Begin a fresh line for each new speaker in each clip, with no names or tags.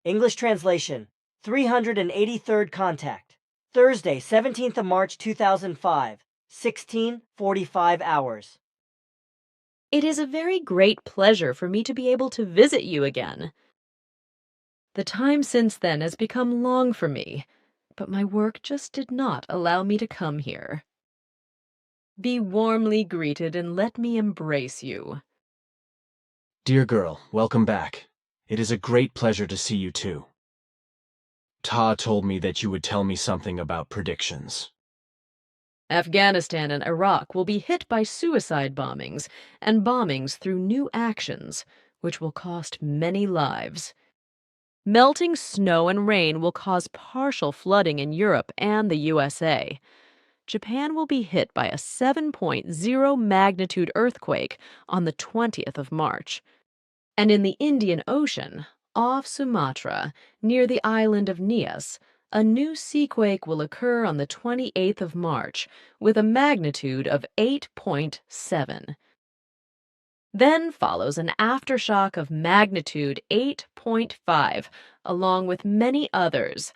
English translation, 383rd contact. Thursday, 17th of March 2005, 16:45 hours.
It is a very great pleasure for me to be able to visit you again. The time since then has become long for me, but my work just did not allow me to come here. Be warmly greeted and let me embrace you.
Dear girl, welcome back. It is a great pleasure to see you too. Ta told me that you would tell me something about predictions.
Afghanistan and Iraq will be hit by suicide bombings and bombings through new actions, which will cost many lives. Melting snow and rain will cause partial flooding in Europe and the USA. Japan will be hit by a 7.0 magnitude earthquake on the 20th of March. And in the Indian Ocean, off Sumatra, near the island of Nias, a new seaquake will occur on the 28th of March with a magnitude of 8.7. Then follows an aftershock of magnitude 8.5, along with many others,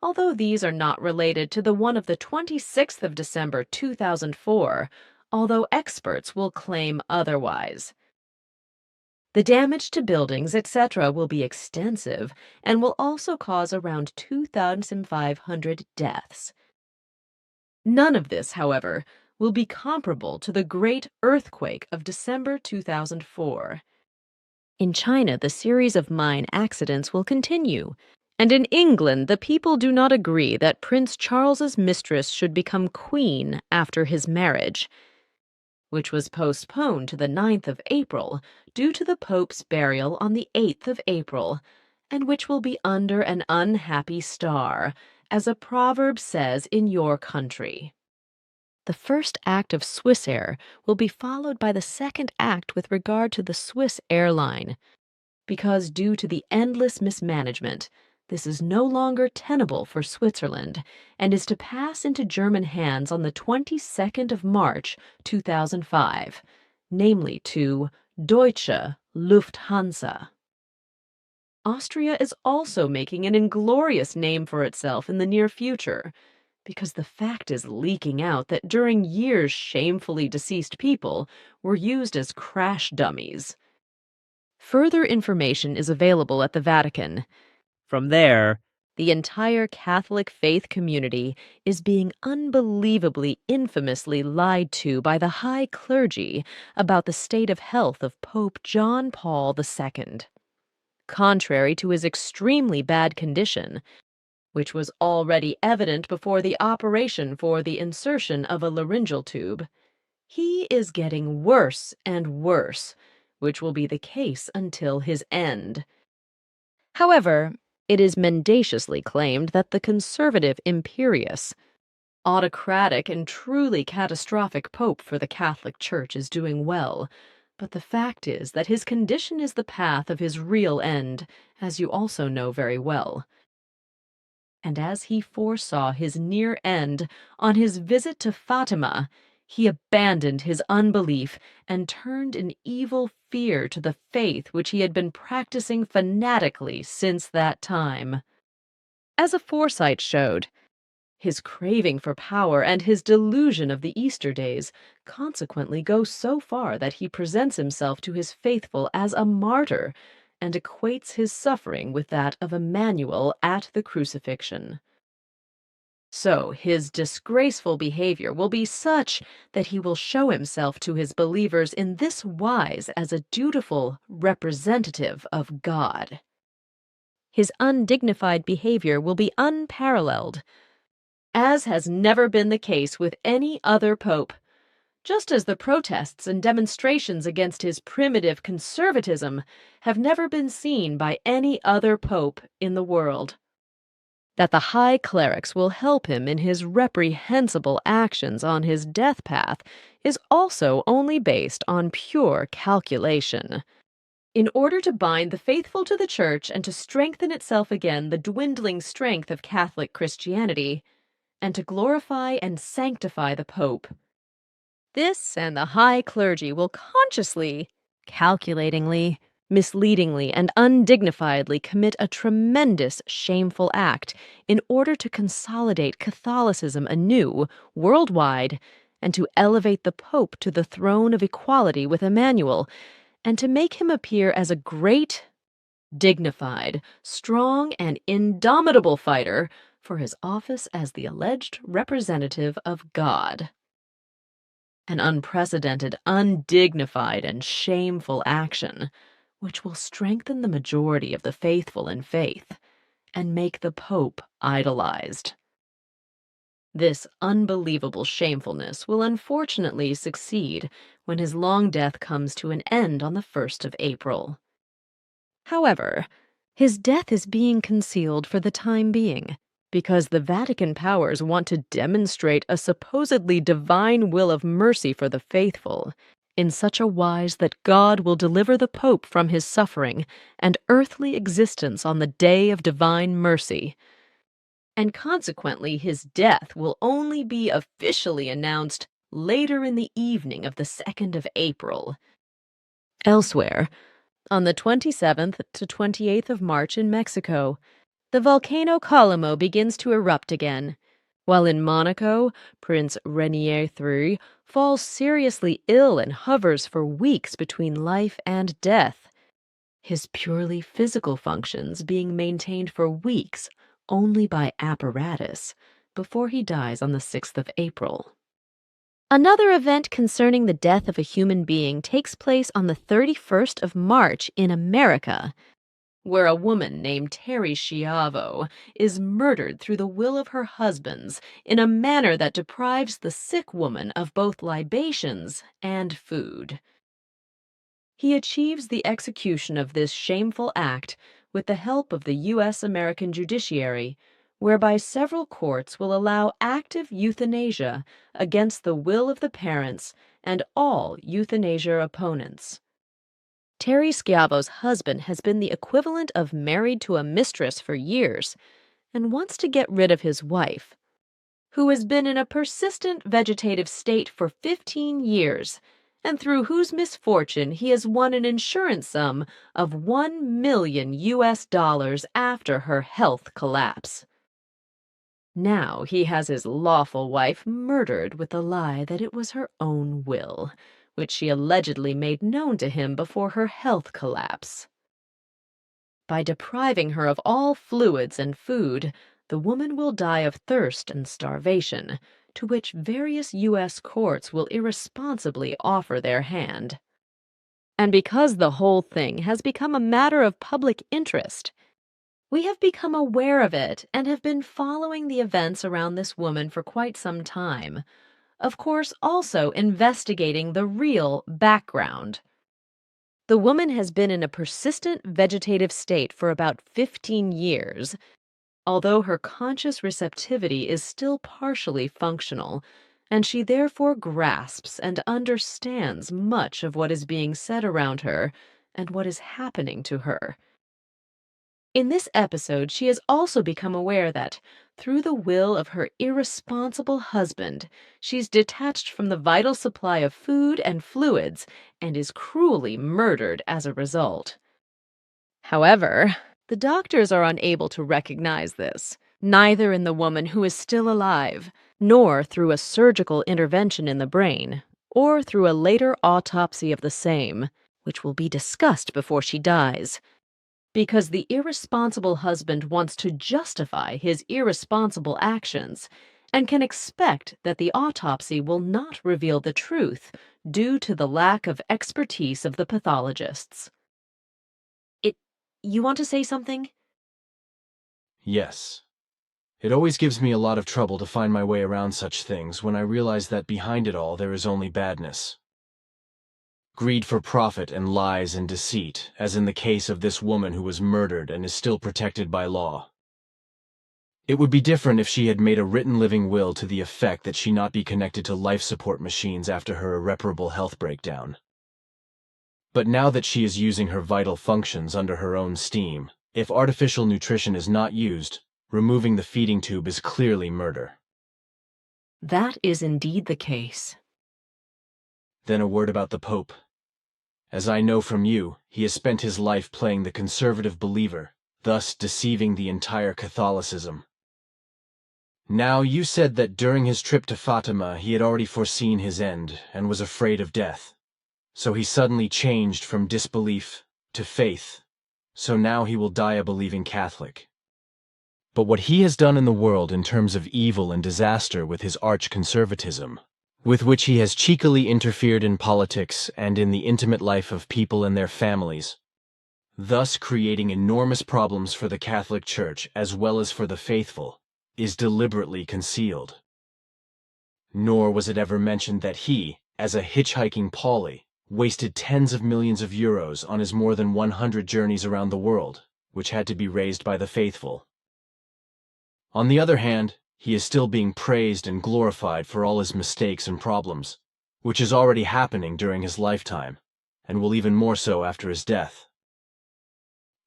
although these are not related to the one of the 26th of December 2004, although experts will claim otherwise. The damage to buildings, etc., will be extensive and will also cause around 2,500 deaths. None of this, however, will be comparable to the Great Earthquake of December 2004. In China, the series of mine accidents will continue, and in England, the people do not agree that Prince Charles's mistress should become queen after his marriage, which was postponed to the 9th of April due to the Pope's burial on the 8th of April, and which will be under an unhappy star, as a proverb says in your country. The first act of Swissair will be followed by the second act with regard to the Swiss airline, because due to the endless mismanagement, this is no longer tenable for Switzerland and is to pass into German hands on the 22nd of March, 2005, namely to Deutsche Lufthansa. Austria is also making an inglorious name for itself in the near future, because the fact is leaking out that during years shamefully deceased people were used as crash dummies. Further information is available at the Vatican. From there, the entire Catholic faith community is being unbelievably, infamously lied to by the high clergy about the state of health of Pope John Paul II. Contrary to his extremely bad condition, which was already evident before the operation for the insertion of a laryngeal tube, he is getting worse and worse, which will be the case until his end. However, it is mendaciously claimed that the conservative, imperious, autocratic, and truly catastrophic Pope for the Catholic Church is doing well, but the fact is that his condition is the path of his real end, as you also know very well. And as he foresaw his near end on his visit to Fatima, he abandoned his unbelief and turned in evil fear to the faith which he had been practicing fanatically since that time. As a foresight showed, his craving for power and his delusion of the Easter days consequently go so far that he presents himself to his faithful as a martyr and equates his suffering with that of Emmanuel at the crucifixion. So his disgraceful behavior will be such that he will show himself to his believers in this wise as a dutiful representative of God. His undignified behavior will be unparalleled, as has never been the case with any other pope, just as the protests and demonstrations against his primitive conservatism have never been seen by any other pope in the world. That the high clerics will help him in his reprehensible actions on his death path is also only based on pure calculation. In order to bind the faithful to the Church and to strengthen itself again the dwindling strength of Catholic Christianity, and to glorify and sanctify the Pope. This and the high clergy will consciously, calculatingly, misleadingly and undignifiedly commit a tremendous, shameful act in order to consolidate Catholicism anew, worldwide, and to elevate the Pope to the throne of equality with Emmanuel, and to make him appear as a great, dignified, strong, and indomitable fighter for his office as the alleged representative of God. An unprecedented, undignified, and shameful action, which will strengthen the majority of the faithful in faith and make the Pope idolized. This unbelievable shamefulness will unfortunately succeed when his long death comes to an end on the 1st of April. However, his death is being concealed for the time being because the Vatican powers want to demonstrate a supposedly divine will of mercy for the faithful in such a wise that God will deliver the Pope from his suffering and earthly existence on the day of divine mercy. And consequently, his death will only be officially announced later in the evening of the 2nd of April. Elsewhere, on the 27th to 28th of March in Mexico, the volcano Colimo begins to erupt again, while in Monaco, Prince Rainier III falls seriously ill and hovers for weeks between life and death, his purely physical functions being maintained for weeks only by apparatus before he dies on the 6th of April. Another event concerning the death of a human being takes place on the 31st of March in America, where a woman named Terry Schiavo is murdered through the will of her husbands in a manner that deprives the sick woman of both libations and food. He achieves the execution of this shameful act with the help of the U.S. American judiciary, whereby several courts will allow active euthanasia against the will of the parents and all euthanasia opponents. Terry Schiavo's husband has been the equivalent of married to a mistress for years and wants to get rid of his wife, who has been in a persistent vegetative state for 15 years and through whose misfortune he has won an insurance sum of $1 million after her health collapse. Now he has his lawful wife murdered with the lie that it was her own will, which she allegedly made known to him before her health collapse. By depriving her of all fluids and food, the woman will die of thirst and starvation, to which various U.S. courts will irresponsibly offer their hand. And because the whole thing has become a matter of public interest, we have become aware of it and have been following the events around this woman for quite some time, of course also investigating the real background. The woman has been in a persistent vegetative state for about 15 years, although her conscious receptivity is still partially functional, and she therefore grasps and understands much of what is being said around her and what is happening to her. In this episode, she has also become aware that, through the will of her irresponsible husband, she's detached from the vital supply of food and fluids and is cruelly murdered as a result. However, the doctors are unable to recognize this, neither in the woman who is still alive, nor through a surgical intervention in the brain, or through a later autopsy of the same, which will be discussed before she dies. Because the irresponsible husband wants to justify his irresponsible actions and can expect that the autopsy will not reveal the truth due to the lack of expertise of the pathologists. You want to say something?
Yes. It always gives me a lot of trouble to find my way around such things when I realize that behind it all there is only badness. Greed for profit and lies and deceit, as in the case of this woman who was murdered and is still protected by law. It would be different if she had made a written living will to the effect that she not be connected to life support machines after her irreparable health breakdown. But now that she is using her vital functions under her own steam, if artificial nutrition is not used, removing the feeding tube is clearly murder.
That is indeed the case.
Then a word about the Pope. As I know from you, he has spent his life playing the conservative believer, thus deceiving the entire Catholicism. Now, you said that during his trip to Fatima he had already foreseen his end and was afraid of death. So he suddenly changed from disbelief to faith. So now he will die a believing Catholic. But what he has done in the world in terms of evil and disaster with his arch-conservatism, with which he has cheekily interfered in politics and in the intimate life of people and their families, thus creating enormous problems for the Catholic Church as well as for the faithful, is deliberately concealed. Nor was it ever mentioned that he, as a hitchhiking Paulie, wasted tens of millions of euros on his more than 100 journeys around the world, which had to be raised by the faithful. On the other hand, he is still being praised and glorified for all his mistakes and problems, which is already happening during his lifetime, and will even more so after his death.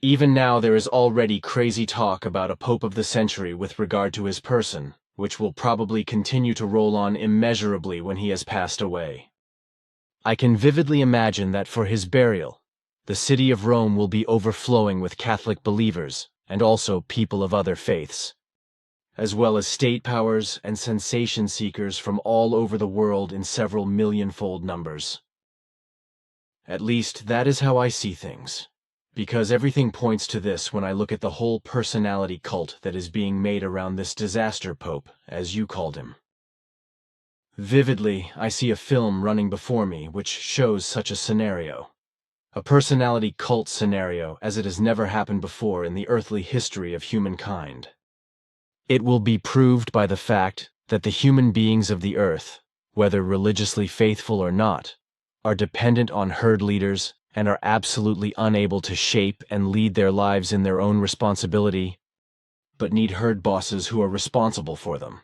Even now there is already crazy talk about a Pope of the century with regard to his person, which will probably continue to roll on immeasurably when he has passed away. I can vividly imagine that for his burial, the city of Rome will be overflowing with Catholic believers and also people of other faiths, as well as state powers and sensation seekers from all over the world in several million-fold numbers. At least that is how I see things. Because everything points to this when I look at the whole personality cult that is being made around this disaster pope, as you called him. Vividly, I see a film running before me which shows such a scenario. A personality cult scenario as it has never happened before in the earthly history of humankind. It will be proved by the fact that the human beings of the earth, whether religiously faithful or not, are dependent on herd leaders and are absolutely unable to shape and lead their lives in their own responsibility, but need herd bosses who are responsible for them.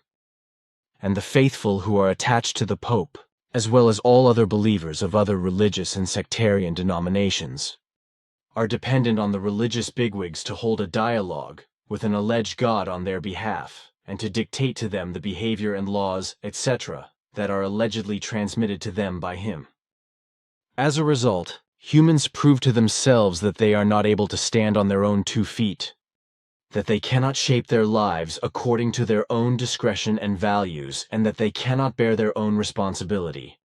And the faithful who are attached to the Pope, as well as all other believers of other religious and sectarian denominations, are dependent on the religious bigwigs to hold a dialogue with an alleged God on their behalf, and to dictate to them the behavior and laws, etc., that are allegedly transmitted to them by him. As a result, humans prove to themselves that they are not able to stand on their own 2 feet, that they cannot shape their lives according to their own discretion and values, and that they cannot bear their own responsibility.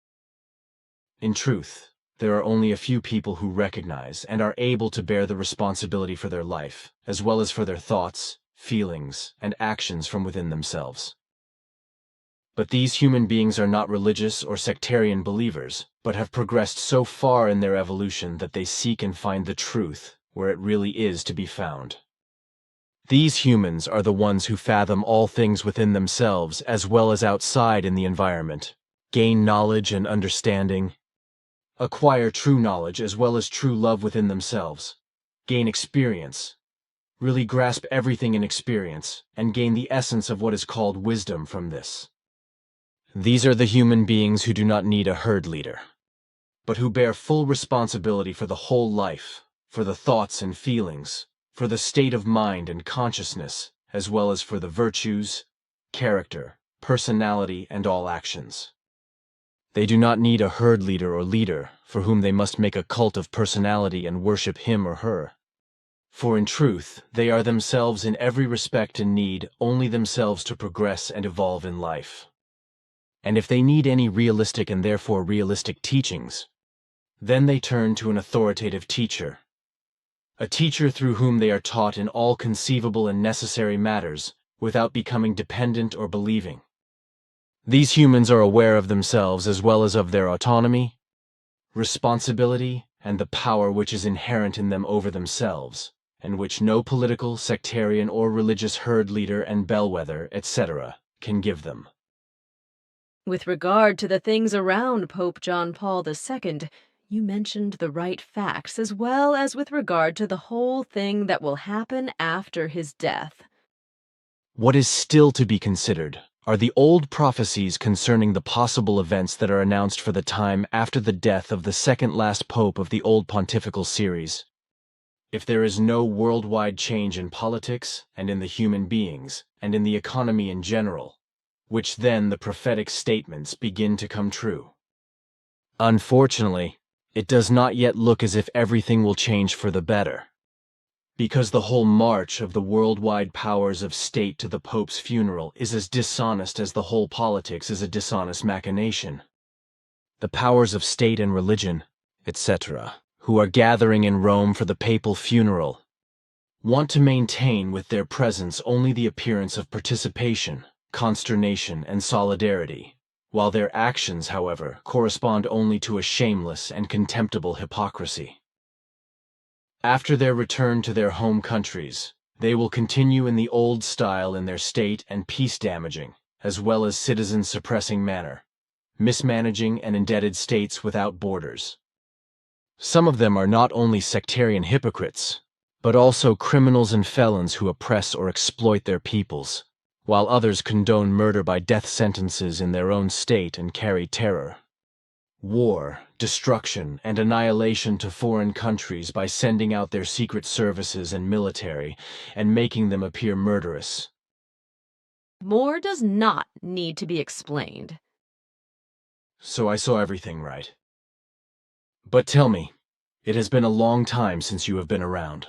In truth, there are only a few people who recognize and are able to bear the responsibility for their life, as well as for their thoughts, feelings, and actions from within themselves. But these human beings are not religious or sectarian believers, but have progressed so far in their evolution that they seek and find the truth where it really is to be found. These humans are the ones who fathom all things within themselves as well as outside in the environment, gain knowledge and understanding, acquire true knowledge as well as true love within themselves, gain experience, really grasp everything in experience, and gain the essence of what is called wisdom from this. These are the human beings who do not need a herd leader, but who bear full responsibility for the whole life, for the thoughts and feelings, for the state of mind and consciousness, as well as for the virtues, character, personality, and all actions. They do not need a herd leader or leader for whom they must make a cult of personality and worship him or her. For in truth, they are themselves in every respect and need only themselves to progress and evolve in life. And if they need any realistic and therefore realistic teachings, then they turn to an authoritative teacher. A teacher through whom they are taught in all conceivable and necessary matters without becoming dependent or believing. These humans are aware of themselves as well as of their autonomy, responsibility, and the power which is inherent in them over themselves, and which no political, sectarian, or religious herd leader and bellwether, etc., can give them.
With regard to the things around Pope John Paul II, you mentioned the right facts as well as with regard to the whole thing that will happen after his death.
What is still to be considered are the old prophecies concerning the possible events that are announced for the time after the death of the second last pope of the old pontifical series. If there is no worldwide change in politics and in the human beings and in the economy in general, which then the prophetic statements begin to come true. Unfortunately, It does not yet look as if everything will change for the better. Because the whole march of the worldwide powers of state to the Pope's funeral is as dishonest as the whole politics is a dishonest machination. The powers of state and religion, etc., who are gathering in Rome for the papal funeral, want to maintain with their presence only the appearance of participation, consternation, and solidarity, while their actions, however, correspond only to a shameless and contemptible hypocrisy. After their return to their home countries, they will continue in the old style in their state and peace-damaging, as well as citizen-suppressing manner, mismanaging and indebted states without borders. Some of them are not only sectarian hypocrites, but also criminals and felons who oppress or exploit their peoples, while others condone murder by death sentences in their own state and carry terror. War, destruction, and annihilation to foreign countries by sending out their secret services and military and making them appear murderous.
More does not need to be explained.
So I saw everything right. But tell me, it has been a long time since you have been around.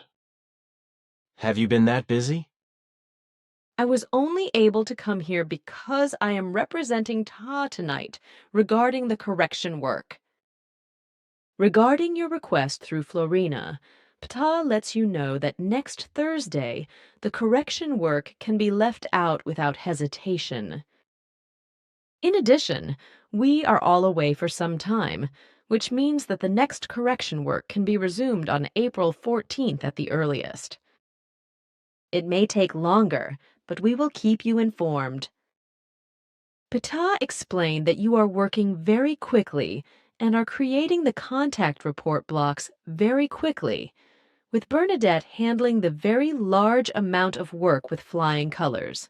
Have you been that busy?
I was only able to come here because I am representing Ta tonight regarding the correction work. Regarding your request through Florina, Ptah lets you know that next Thursday, the correction work can be left out without hesitation. In addition, we are all away for some time, which means that the next correction work can be resumed on April 14th at the earliest. It may take longer, but we will keep you informed. Ptah explained that you are working very quickly and are creating the contact report blocks very quickly, with Bernadette handling the very large amount of work with flying colors.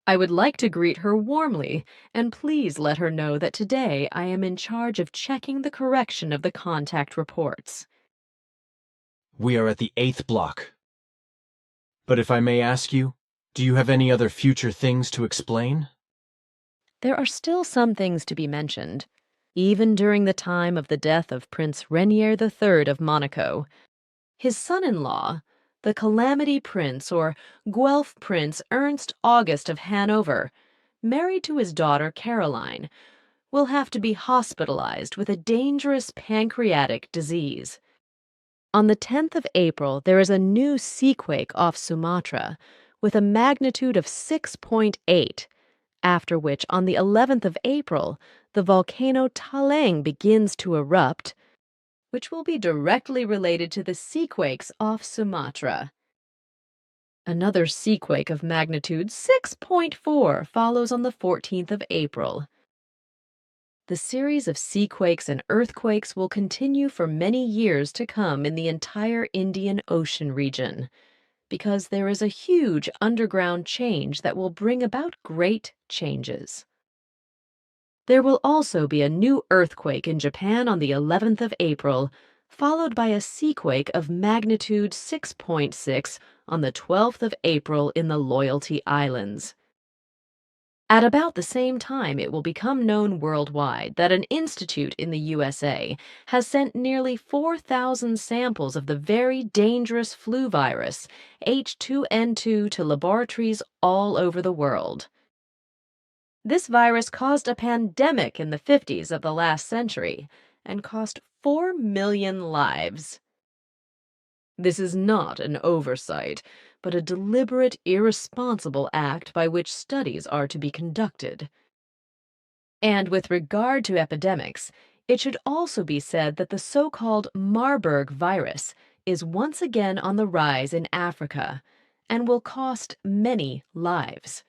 I would like to greet her warmly, and please let her know that today I am in charge of checking the correction of the contact reports.
We are at the 8th block. But if I may ask you, do you have any other future things to explain?
There are still some things to be mentioned. Even during the time of the death of Prince Rainier III of Monaco, his son-in-law, the Calamity Prince or Guelph Prince Ernst August of Hanover, married to his daughter Caroline, will have to be hospitalized with a dangerous pancreatic disease. On the 10th of April, there is a new seaquake off Sumatra with a magnitude of 6.8, after which on the 11th of April, the volcano Taleng begins to erupt, which will be directly related to the seaquakes off Sumatra. Another seaquake of magnitude 6.4 follows on the 14th of April. The series of seaquakes and earthquakes will continue for many years to come in the entire Indian Ocean region, because there is a huge underground change that will bring about great changes. There will also be a new earthquake in Japan on the 11th of April, followed by a seaquake of magnitude 6.6 on the 12th of April in the Loyalty Islands. At about the same time, it will become known worldwide that an institute in the USA has sent nearly 4,000 samples of the very dangerous flu virus, H2N2, to laboratories all over the world. This virus caused a pandemic in the 50s of the last century and cost 4 million lives. This is not an oversight, but a deliberate, irresponsible act by which studies are to be conducted. And with regard to epidemics, it should also be said that the so-called Marburg virus is once again on the rise in Africa and will cost many lives.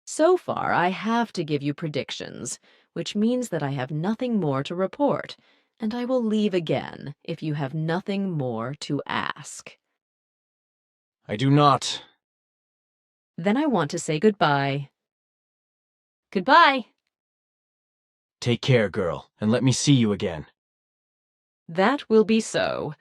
So far, I have to give you predictions, which means that I have nothing more to report, and I will leave again if you have nothing more to ask.
I do not.
Then I want to say goodbye. Goodbye.
Take care, girl, and let me see you again.
That will be so.